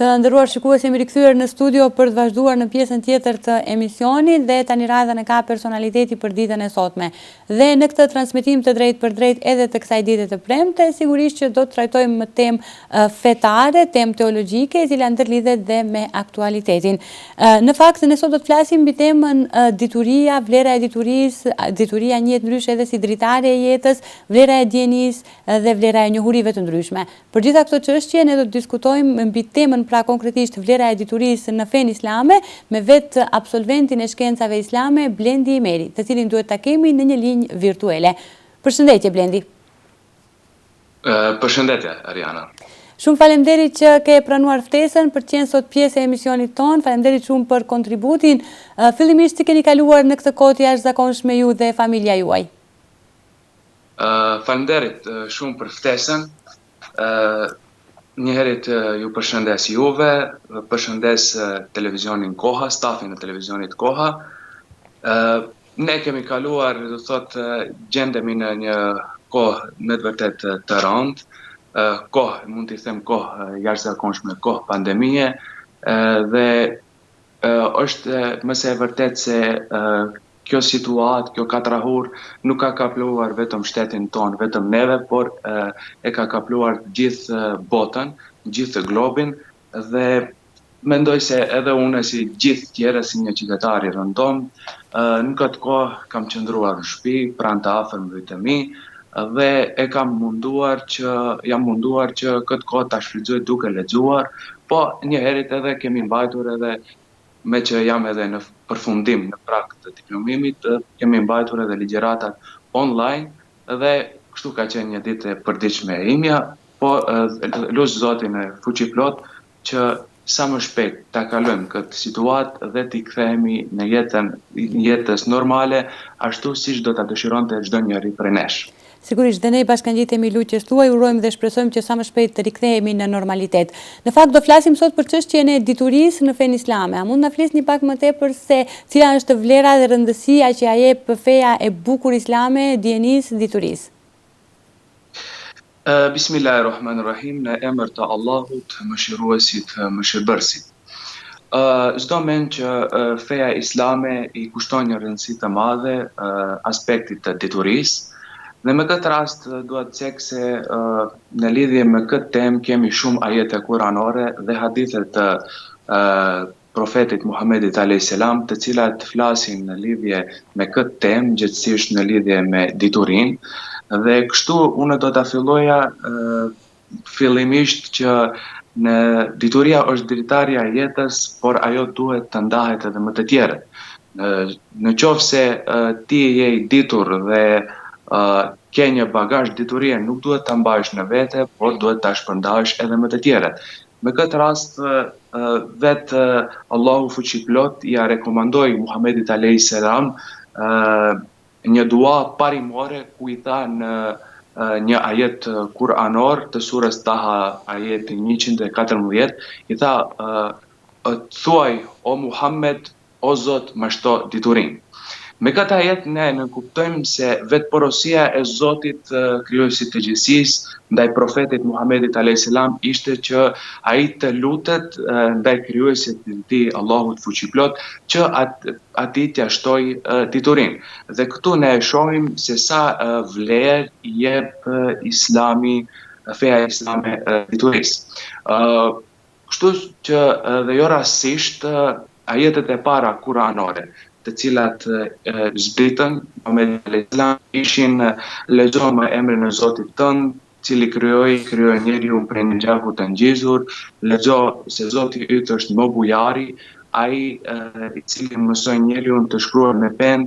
Të nderuar shikues, jemi rikthyer në studio për të vazhduar në pjesën tjetër të emisionit dhe tani radhën e ka personaliteti për ditën e sotme. Dhe në këtë transmetim të drejtë për drejtë edhe të kësaj dite të premte, sigurisht që do të trajtojmë më temë fetare, temë teologjike, e cila ndërlidhet dhe me aktualitetin. Në fakt, ne sot do të flasim mbi temën dituria, vlera e diturisë, dituria njihet ndryshe edhe si dritare e jetës, vlera e dienisë dhe vlera e njohurive të ndryshme. Për gjitha këto çështje ne do të diskutojmë mbi temën pra konkretisht vlera e diturisë në fenë islame me vetë absolventin e shkencave islame Blendi Imeri, të cilin duhet ta kemi në një linjë virtuale. Përshëndetje Blendi. Përshëndetje Ariana. Shumë faleminderit që ke pranuar ftesën për të qenë sot pjesë e emisionit ton. Faleminderit shumë për kontributin. Fillimisht si keni kaluar në këtë kohë të jashtëzakonshme ju dhe familja juaj? Faleminderit shumë për ftesën. Njëherët ju përshëndes juve, përshëndes televizionin Koha, stafin e televizionit Koha. Ne kemi kaluar, do thot, gjendemi në një kohë me të vërtet të rëndë, kohë, mund t'i them kohë jashtëzakonshme, kohë pandemie, dhe është mëse e vërtet se kjo situatë, kjo katrahur nuk ka kapluar vetëm shtetin ton, vetëm neve, por e ka kapluar gjithë botën, gjithë globin, dhe mendoj se edhe unë si gjithë tjere si një qytetar i rëndom, në këtë kohë kam qëndruar në shtëpi, pranë të afërmëve të mi, dhe jam munduar që këtë kohë ta shfrytëzoj duke lexuar, po njëherët edhe kemi mbajtur edhe me që jam edhe në përfundim në prag të diplomimit, kemi mbajtur edhe ligjëratat online dhe kështu ka qenë një ditë e përditshme e imja, po lut Zotin e fuqiplot që sa më shpejt ta kalojmë këtë situatë dhe t'i kthehemi në jetës normale, ashtu siç do ta dëshironte çdo njeri prej nesh. Sigurisht, dhe ne bashkangjitemi luqjes tuaj, urojmë dhe shpresojmë që sa më shpejt të rikthehemi në normalitet. Në fakt do flasim sot për çështjen e diturisë në fenë islame. A mund na flisni pak më tepër se cila është vlera dhe rëndësia që ja jep feja e bukur islame dienisë diturisë? Bismillahirrahmanirrahim, në emër të Allahut, mëshiruesit, mëshirbërësit. Çdo mend që feja islame i kushton një rëndësi të madhe aspektit të diturisë. Dhe me këtë rast duhet të cek se në lidhje me këtë temë kemi shumë ajete kuranore dhe hadithe të profetit Muhamedit a.s. të cilat flasin në lidhje me këtë temë, gjithsesi në lidhje me diturinë. Dhe kështu unë do ta filloja fillimisht që në dituria është dritarja e jetës, por ajo duhet të ndahet edhe më të tjerët. Në qoftë se ti je i ditur dhe ke një bagazh diturie, nuk duhet ta mbajsh në vete, por duhet ta shpërndash edhe me të tjerët. Me këtë rast vetë Allahu fuqiplot ja rekomandoi Muhamedit a.s. Një dua parimore ku i tha në një ajet kuranor të surës Taha, ajeti 114, i tha thuaj o Muhammed, o Zot, mashto diturinë. Me këtë ajet ne nënkuptojmë se vetë porosia e Zotit krijuesit të gjithësisë ndaj profetit Muhamedit a.s. ishte që ai të lutet ndaj krijuesit të tij Allahut fuqiplot që atij t'ia shtoj diturinë. Dhe këtu ne e shohim se sa vlerë i jep Islami, feja islame diturisë. Kështu që dhe jo rastësisht ajetet e para kuranore të cilat zbritën Muhamedit a.s. ishin lexo me emrin e Zotit tënd, cili krijoi njeriu prej një gjaku të ngjizur, lexo se Zoti yt është më bujari, ai i cili mësoi njeriu të shkruar me penë,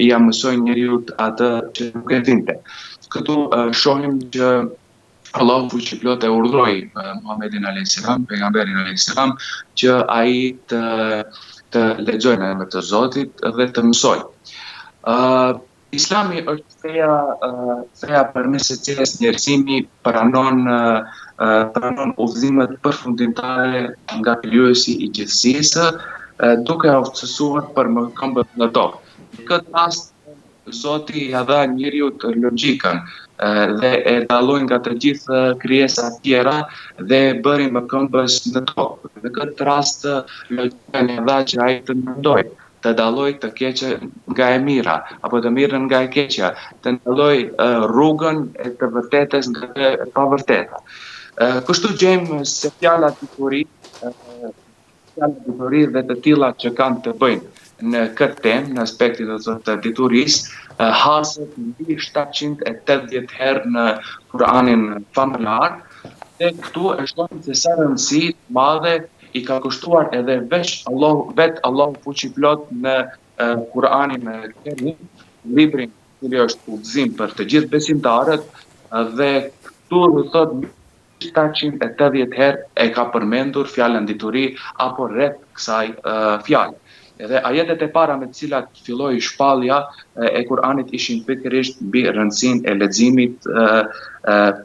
ia mësoi njeriu atë që nuk e dinte. Këtu shohim që Allahu fuqiplot e urdhëroi Muhamedit a.s., pejgamberin a.s., që ai të lexojë në emër të Zotit dhe të mësoj. Islami është feja përmes së cilës njerëzimi pranon udhëzimet përfundimtare nga krijuesi i gjithësisë, duke aftësuar për mëkëmbët në tokë. Në këtë rast Zoti ja dha njeriut logjikën dhe e dalloi nga të gjithë krijesat tjera dhe e bëri më këmbës në tokë. Në këtë rast logjika e dha që ai të mendoj, të dalloj të keqen nga e mira, apo të mirën nga e keqja, të ndalloj rrugën e të vërtetës nga e pavërteta. Kështu gjejmë se fjalë dhe të tilla që kanë të bëjnë në këtë temë, në aspektin të diturisë, haset mbi 780 herë në Kur'anin famëlar, dhe këtu e shohim se sa rëndësi të madhe i ka kushtuar edhe vetë Allahu fuqiplot në Kur'anin Kerim, librin i cili është udhëzim për të gjithë besimtarët, dhe këtu do thotë 780 herë e ka përmendur fjalën dituri apo rreth kësaj fjale. Edhe ajetet e para me të cilat filloi shpallja e Kur'anit ishin pikërisht mbi rëndësinë e leximit,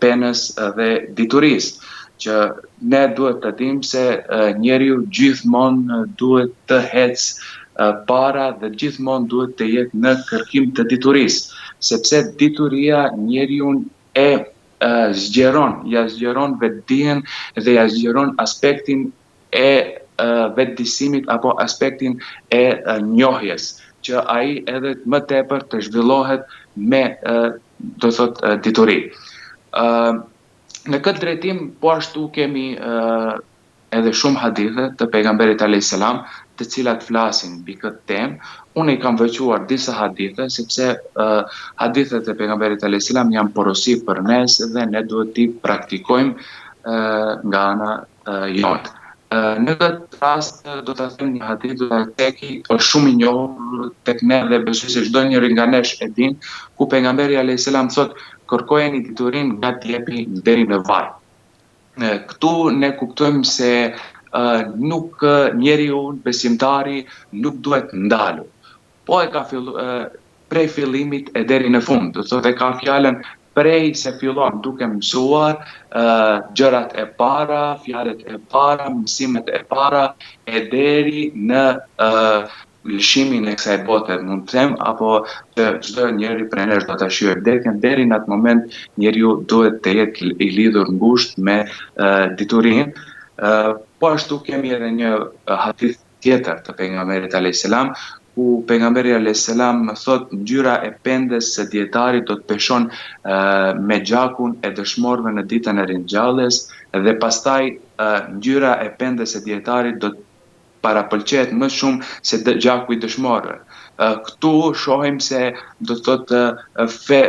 penës dhe diturisë, që ne duhet të dimë se njeriu gjithmonë duhet të ecë para dhe gjithmonë duhet të jetë në kërkim të diturisë, sepse dituria njeriu ja zgjeron vetdijen dhe ja zgjeron aspektin e vetëdijësimit apo aspektin e njohjes, që ai edhe më tepër të zhvillohet me do thot dituri. Në këtë drejtim, po ashtu kemi edhe shumë hadithe të pejgamberit alayhis salam, të cilat flasin mbi këtë temë. Unë i kam veçuar disa hadithe, sepse hadithet e pejgamberit alayhis salam janë porosi për ne dhe ne duhet t'i praktikojmë nga ana jote. Në këtë rast do të them një hadith do të teki është shumë i njohur tek ne dhe besoj se çdo njeri nga nesh e din, ku pejgamberi alayhis salam thotë kërkojeni diturinë nga t'jepi deri në vaj. Këtu ne kuptojmë se nuk njeriu besimtari nuk duhet ndalu, po e ka prej fillimit e deri në fund, do thotë e ka fjalën prej se fillon duke mësuar gjërat e para, fjalët e para, mësimet e para, e deri në lëshimin e kësaj bote, mund të them, apo që çdo njeri prej nesh do ta shijojë vdekjen, deri në atë moment njeriu duhet të jetë i lidhur ngushtë me diturinë. Po ashtu kemi edhe një hadith tjetër të pejgamberit alayhis salam, ku pejgamberi alayhis salam thotë ngjyra e pendes së dietarit do të peshon me gjakun e dëshmorëve në ditën e ringjalljes, dhe pastaj ngjyra e pendes së dietarit do të parapëlqehet më shumë se gjaku i dëshmorëve. Këtu shohim se do të thotë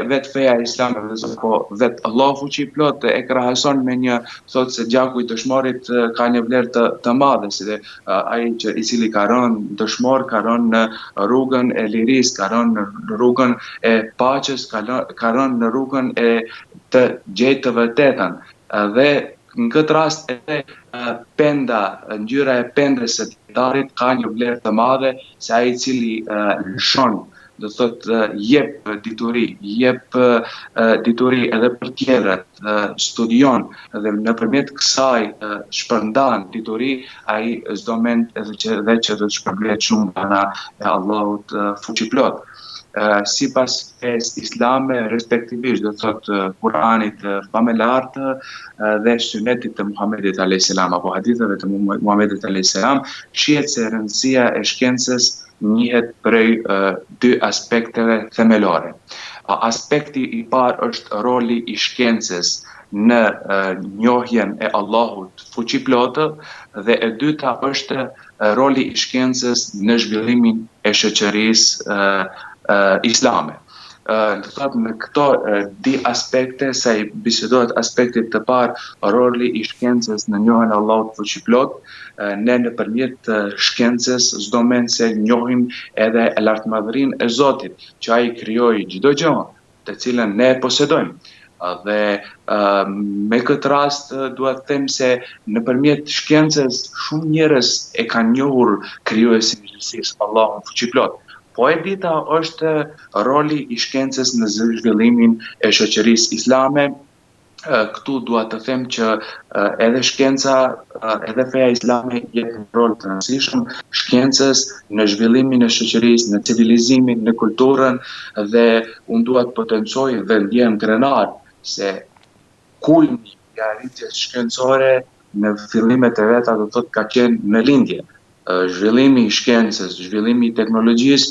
vetë feja islame apo vetë Allahu fuqiplot e krahason me një, thotë se gjaku i dëshmorit ka një vlerë të madhe, se ai që i cili ka rënë dëshmor ka rënë në rrugën e lirisë, ka rënë në rrugën e paqes, ka rënë në rrugën e të gjejtë të vërtetën. Dhe në këtë rast edhe ngjyra e pendes së dietarit ka një vlerë të madhe, se ai i cili lëshon, do thotë jep dituri edhe për tjerët, studion dhe nëpërmjet kësaj shpërndan dituri, ai çdo mend edhe që do të shpërblet shumë nga ana e Allahut fuqiplot. Sipas fesë islame, respektivisht do thotë Kur'anit famëlar dhe sunetit të Muhamedit alayhis salam apo haditheve të Muhamedit alayhis salam, shihet se rëndësia e shkencës njihet prej dy aspekteve themelore. Aspekti i parë është roli i shkencës në njohjen e Allahut fuqiplotë, dhe e dyta është roli i shkencës në zhvillimin e shoqërisë islame. Në këto di aspekte, sa i bisedohet aspektit të parë, roli i shkencës në njohjen e Allahut fuqiplot, ne nëpërmjet shkencës çdo mend se njohim edhe lartmadhërinë e Zotit, që ai krijoi çdo gjë, të cilën ne posedojmë. Dhe me këtë rast dua të them se nëpërmjet shkencës shumë njerëz e kanë njohur krijuesin e gjithësisë, Allahun fuqiplot. Po e dita është roli i shkencës në zhvillimin e shoqërisë islame, këtu dua të them që edhe shkenca, edhe feja islame jep një rol të rëndësishëm shkencës në zhvillimin e shoqërisë, në civilizimin, në kulturën dhe unë dua të potencoj dhe ndjem krenar se kulmi i arritjes shkencore në fillimet e veta do thotë ka qenë në lindje. Zhvillimi i shkencës, zhvillimi i teknologjisë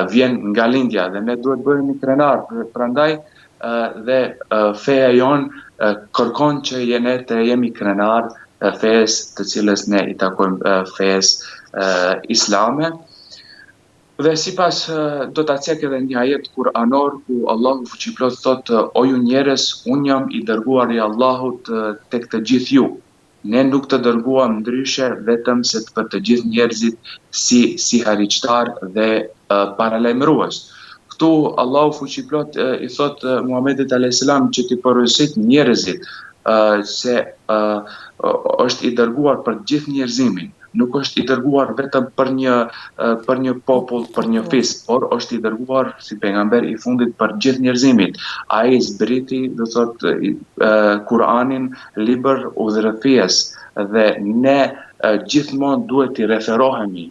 vjen nga lindja dhe ne duhet bëhemi krenar. Prandaj dhe feja jonë kërkon që ne të jemi krenar fejes të cilës ne i takojmë fejes islame. Dhe sipas do ta cek edhe një ajet kuranor ku Allahu fuqiplot thotë: O ju njerëz, unë jam i dërguar i Allahut tek të gjithë ju. Ne nuk të dërguam ndryshe vetëm se për të gjithë njerëzit si harriqtar dhe paralajmërues. Këtu Allahu fuqiplot i thot Muhamedit alayhis salam që t'i porosit njerëzit se është i dërguar për gjithë njerëzimin. Nuk është i dërguar vetëm për një popull, për një fis, por është i dërguar si pejgamber i fundit për gjithë njerëzimin. Ai zbriti, do thotë, Kur'anin, libër udhërëfies dhe ne gjithmonë duhet i referohemi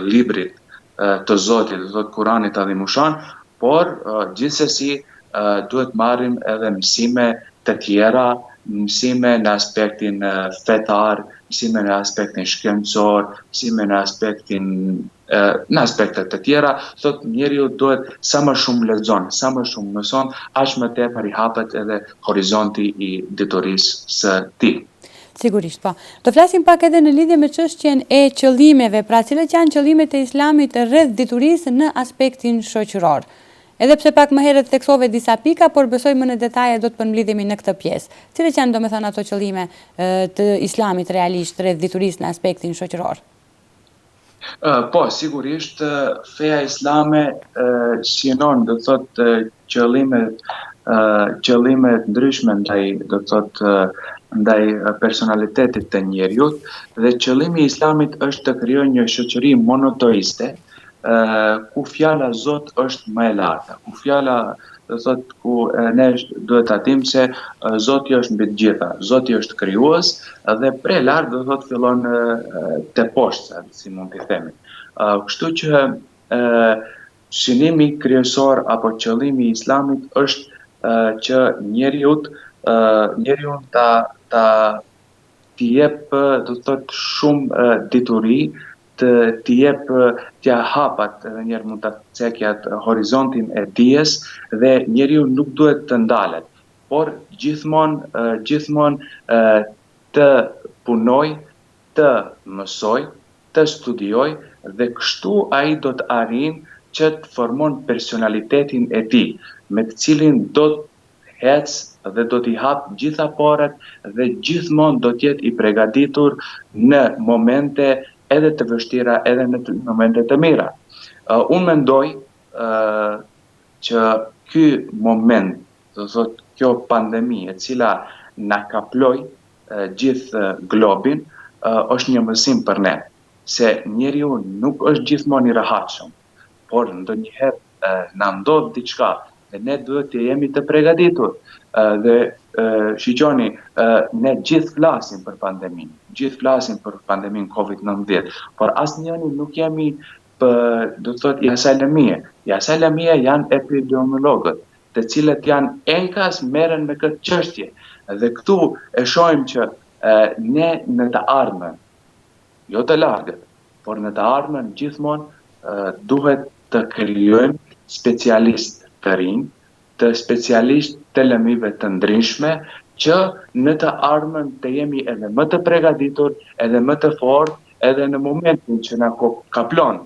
librit të Zotit, do thotë Kur'anit adhimushan, por gjithsesi duhet marrim edhe mësime të tjera, mësime në aspektin fetar, mësime në aspektin shkencor, mësime në aspektet të tjera, thotë njeriu duhet sa më shumë lexon, sa më shumë mëson, aq më tepër i hapet edhe horizonti i diturisë së tij. Sigurisht, po. Do flasim pak edhe në lidhje me çështjen e qëllimeve, pra cilat janë qëllimet e islamit rreth diturisë në aspektin shoqëror. Edhe pse pak më herët theksove disa pika, por besoj më në detaje do të përmbledhemi në këtë pjesë. Cilat janë domethënë ato qëllime të islamit realisht rreth diturisë në aspektin shoqëror? Po, sigurisht feja islame synon, do thotë qëllime ndryshme ndaj personalitetit të njerëzit dhe qëllimi i islamit është të krijojë një shoqëri monoteiste ku fjala Zot është më e larta, ku fjala do thotë ku ne duhet ta dimë se Zoti është mbi të gjitha, Zoti është krijues dhe prej lart do thotë fillon te poshtë, si mund t'i themi. Kështu që synimi kryesor apo qëllimi i islamit është që njeriu t'i jep do thotë shumë dituri, t'ja hapat edhe njerë mund të cekjat horizontin e dijes dhe njeriu nuk duhet të ndalet, por gjithmonë të punoj, të mësoj, të studioj dhe kështu ai do të arrijë që të formon personalitetin e tij, me të cilin do të ecë dhe do t'i hap gjitha porët dhe gjithmonë do t'jetë i përgatitur në momente edhe të vështira, edhe në momente të mira. Unë mendoj që ky moment, do thotë kjo pandemi e cila na kaploi gjithë globin, është një mësim për ne, se njeriu nuk është gjithmonë i rehatshëm, por ndonjëherë na ndodh diçka dhe ne duhet të jemi të përgatitur. Dhe shiqoni, ne gjithë flasim për pandeminë, gjithë flasim për pandeminë COVID-19, por asnjëri nuk jemi do të thotë jasaj lëmie. Jasaj lëmie janë epidemiologët, të cilët janë enkas merren me këtë çështje. Dhe këtu e shohim që ne në të ardhmen, jo të largët, por në të ardhmen gjithmonë duhet të krijojmë specialistë të rinj, të specialistë të lëmive të ndryshme, që në të ardhmen të jemi edhe më të përgatitur, edhe më të fortë, edhe në momentin që na kaplon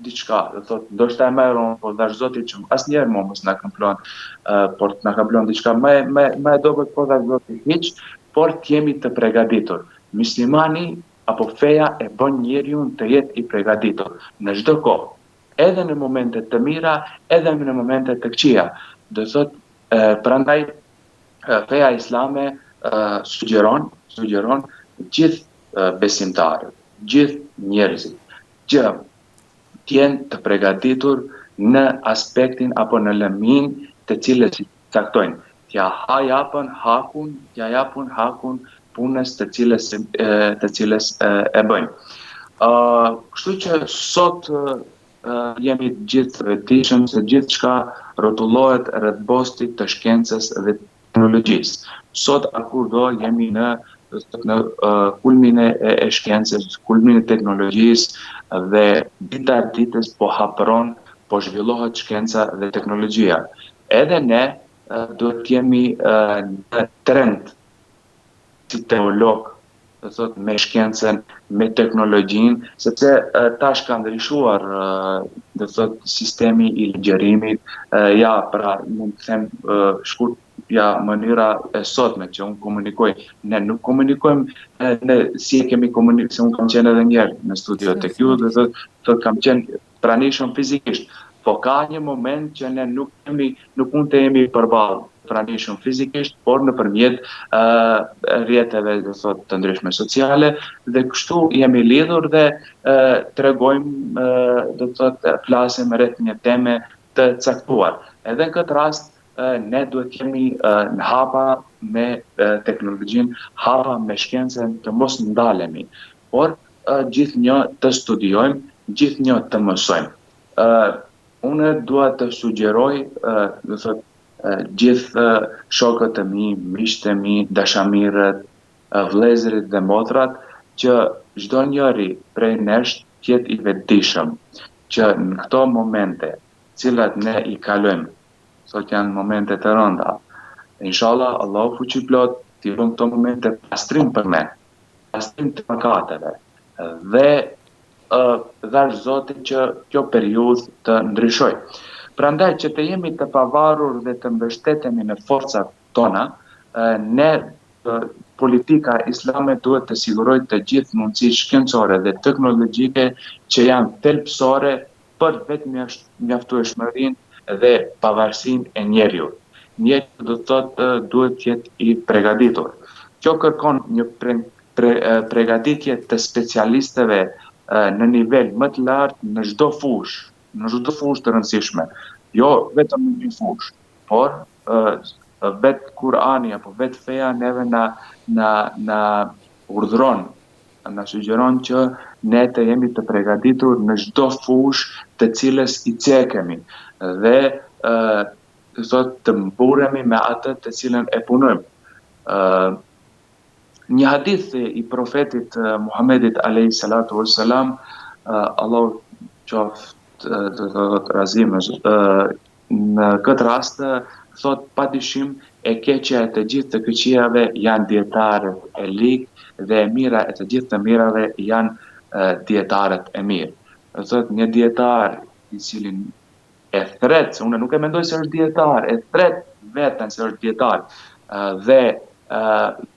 diçka, do thotë ndoshta e merron, por dash Zoti që asnjëherë mos na kaplon, por na kaplon diçka më e dobët, por dash Zoti hiç, por të jemi të përgatitur. Muslimani apo feja e bën njeriu të jetë i përgatitur në çdo kohë, edhe në momente të mira, edhe në momente të këqija. Do thotë prandaj feja islame sugjeron gjithë besimtarët, gjithë njerëzit, që t'jenë të përgatitur në aspektin apo në lëmin të cilës caktojnë, ja japën hakun punës të cilës e bëjnë. Kështu që sot jemi gjithë të vetëdijshëm se gjithçka rrotullohet rreth bostit të shkencës dhe teknologjisë. Sot akurdo jemi në kulmin e shkencës, kulmin e teknologjisë dhe dita e ditës po hapëron, po zhvillohet shkenca dhe teknologjia. Edhe ne duhet të jemi në trend si teolog, do thot me shkencën, me teknologjinë, sepse tash ka ndryshuar do thot sistemi i ligjërimit, pra mund të them shkurt mënyra e sotme që unë komunikoj. Ne nuk komunikojmë si e kemi komunikuar, se unë kam qenë edhe një herë në studio tek ju, do thot kam qenë pranishëm fizikisht. Po ka një moment që ne nuk mund të jemi përballë pranishëm fizikisht, por nëpërmjet rrjeteve të ndryshme sociale, dhe kështu jemi lidhur dhe tregojmë, do thotë flasim rreth një teme të caktuar. Edhe në këtë rast ne duhet jemi në hapa me teknologjinë, hapa me shkencën, të mos ndalemi, por gjithnjë të studiojmë, gjithnjë të mësojmë. Unë dua të sugjeroj, do thotë gjithë shokët e mi, miqtë e mi, dashamirët, vëllezërit dhe motrat, që çdo njeri prej nesh të jetë i vetëdijshëm, që në këto momente, cilat ne i kalojmë, sot janë momente të rënda. Inshallah, Allahu fuqiplot t'i bën këto momente pastrim për ne, pastrim të mëkateve, dhe dhash Zotit që kjo periudhë të ndryshojë. Prandaj që të jemi të pavarur dhe të mbështetemi në forcat tona, ne politika islame duhet të sigurojë të gjithë mundësitë shkencore dhe teknologjike që janë thelbësore për vetë mjaftueshmërinë dhe pavarësinë e njeriu. Njeriu do të thotë duhet të jetë i përgatitur. Kjo kërkon një përgatitje të specialistëve në nivel më të lartë në çdo fushë të rëndësishme. Jo vetëm në një fushë, por vetë Kurani apo vetë feja neve na urdhëron, na sugjeron që ne të jemi të përgatitur në çdo fushë të cilës i cekemi dhe të mburemi me atë të cilën e punojmë. Një hadith i profetit Muhammedit alayhi salatu wassalam, Allahu qoftë razim, në këtë rast thot padyshim e keqja e të gjithë të këqijave janë dietarët e ligë dhe e mira e të gjithë të mirave janë dietarët e mirë. Thot një dietar i cili e thret, unë nuk e mendoj se është dietar, e thret veten se është dietar dhe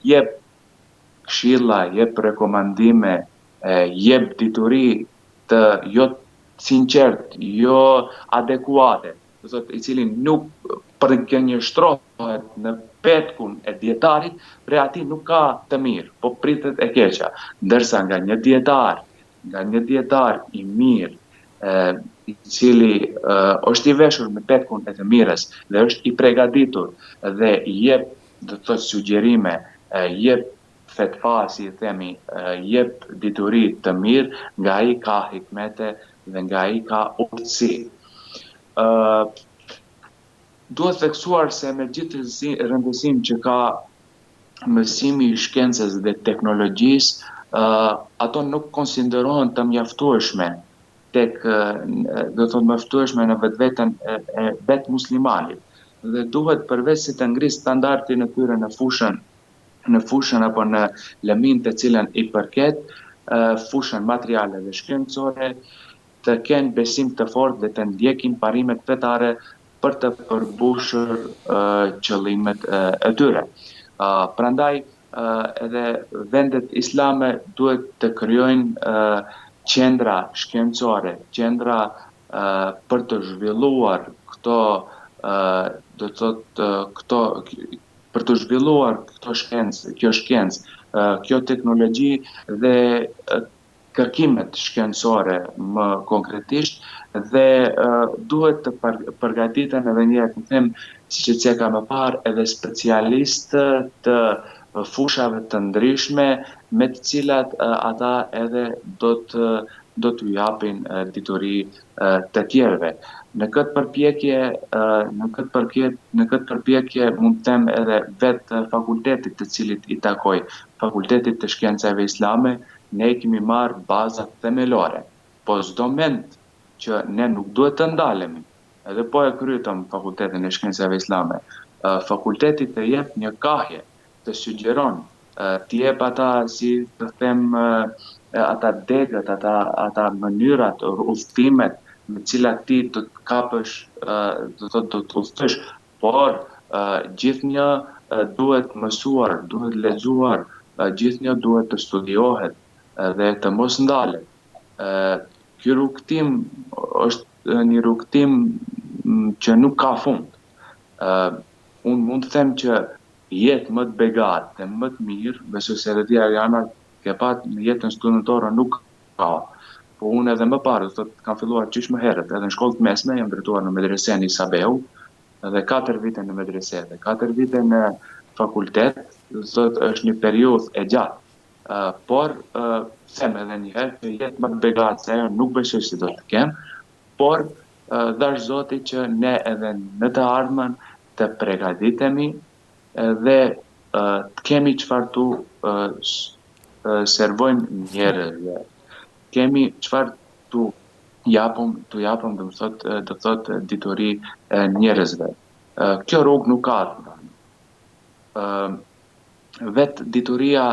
jep këshilla, jep rekomandime, jep dituri të jo sinqert, jo adekuate, i cili nuk përgënjështrohet në petkun e dietarit, prej atij nuk ka të mirë, po pritet e keqja. Ndërsa nga një dietar i mirë, i cili është i veshur me petkun e të mirës dhe është i përgatitur dhe jep, do të thotë, sugjerime, jep fetva, si i themi, jep dituri të mirë, nga ai ka hikmete dhe nga ai ka urtësi. Duhet theksuar se me gjithë rëndësinë që ka mësimi i shkencës dhe teknologjisë, ato nuk konsiderohen të mjaftueshme tek, do të thotë, mjaftueshme në vetveten e vetë muslimanit. Dhe duhet përveç se të ngrisë standardin e tyre në fushën apo në lëmin të cilën i përket, fushën materiale dhe shkencore, të kenë besim të fortë dhe të ndjekin parimet fetare për të përmbushur qëllimet e tyre. Prandaj edhe vendet islame duhet të krijojnë qendra shkencore, qendra për të zhvilluar për të zhvilluar kjo shkencë, kjo teknologji dhe kërkimet shkencore më konkretisht, dhe duhet të përgatiten edhe një herë të them si që ka më parë, edhe specialistë të fushave të ndryshme me të cilat ata edhe do t'u japin dituri të tjerëve. Në këtë përpjekje mund të them edhe vetë fakultetit të cilit i takoj, Fakultetit të Shkencave Islame, ne kemi marrë bazat themelore. Po çdo mend që ne nuk duhet të ndalemi, edhe po e kryetëm Fakultetin e Shkencave Islame, fakulteti të jep një kahje, të sugjeron, të jep ata, si të them, ata degët, ata mënyrat, udhëtimet me cilat ti do të kapësh, do të udhëtosh, por gjithnjë duhet mësuar, duhet lexuar, gjithnjë duhet të studiohet dhe të mos ndalet. Ky rrugtim është një rrugtim që nuk ka fund. Unë mund të them që jetë më të begatë dhe më të mirë, besoj se edhe ti Ariana ke patë në jetën studentore nuk ka. Po unë edhe më parë, kam filluar qysh më herët, edhe në shkollë të mesme, jam drejtuar në medresen i Sabeu, edhe 4 vite në medrese, dhe 4 vite në fakultet, është një periudhë e gjatë. Por, them edhe një herë, që jetë më të begatë se nuk besoj si do të kem, por dash Zoti që ne edhe në të ardhmen të pregaditemi dhe të kemi çfarë tu servojmë njerëzve. Kemi çfarë tu japëm, do të thotë dituri njerëzve. Kjo rrugë nuk ka. Vetë dituria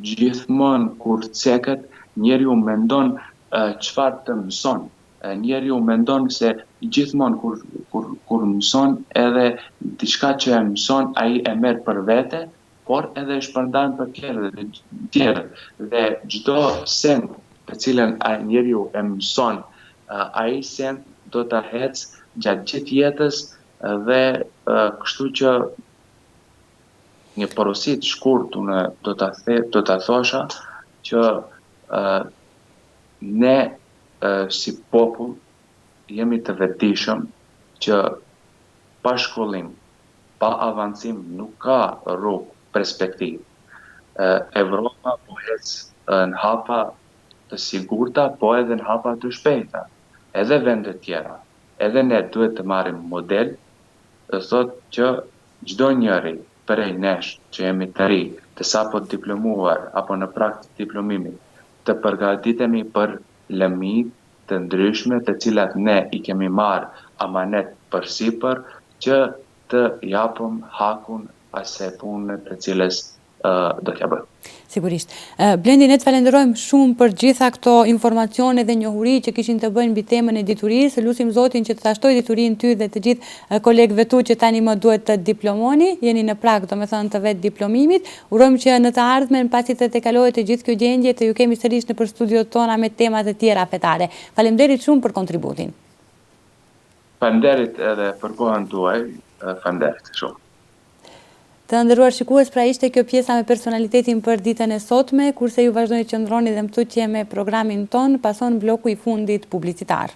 gjithmonë kur ceket, njeriu mendon çfarë të mëson. Njeriu mendon se gjithmonë kur mëson, edhe diçka që e mëson, ai e merr për vete, por edhe e shpërndan për tjerët. Dhe çdo send të cilën njeriu e mëson, ai send do ta hecë gjatë gjithë jetës, dhe kështu që një porosi të shkurtë unë do ta thosha që ne si popull jemi të vetëdijshëm që pa shkollim, pa avancim nuk ka rrugë perspektivë. Evropa po ecë në hapa të sigurta, po edhe në hapa të shpejta. Edhe vendet tjera. Edhe ne duhet të marrim model, dhe thotë që çdo njeri prej nesh që jemi të ri, të sapo diplomuar apo në prag të diplomimit, të përgatitemi për lëmit të ndryshme të cilat ne i kemi marrë amanet përsipër, që të japëm hakun asaj pune të cilës do t'ja bëjmë. Sigurisht. Blendi, ne të falenderojmë shumë për gjitha këto informacione dhe njohuri që kishin të bëjnë mbi temën e diturisë. Lutim Zotin që të tashtoj diturinë ty dhe të gjithë kolegëve tu që tani më duhet të diplomoni, jeni në prag, domethënë të vetë diplomimit. Urojmë që në të ardhmen, pasi të tekalohet të gjithë kjo gjendje, të ju kemi sërish nëpër studiot tona me tema të tjera fetare. Faleminderit shumë për kontributin. Faleminderit edhe për kohën tuaj, faleminderit shumë. Të nderuar shikues, pra ishte kjo pjesa me personalitetin për ditën e sotme, kurse ju vazhdoni të qëndroni dhe më tutje me programin ton, pason bloku i fundit publicitar.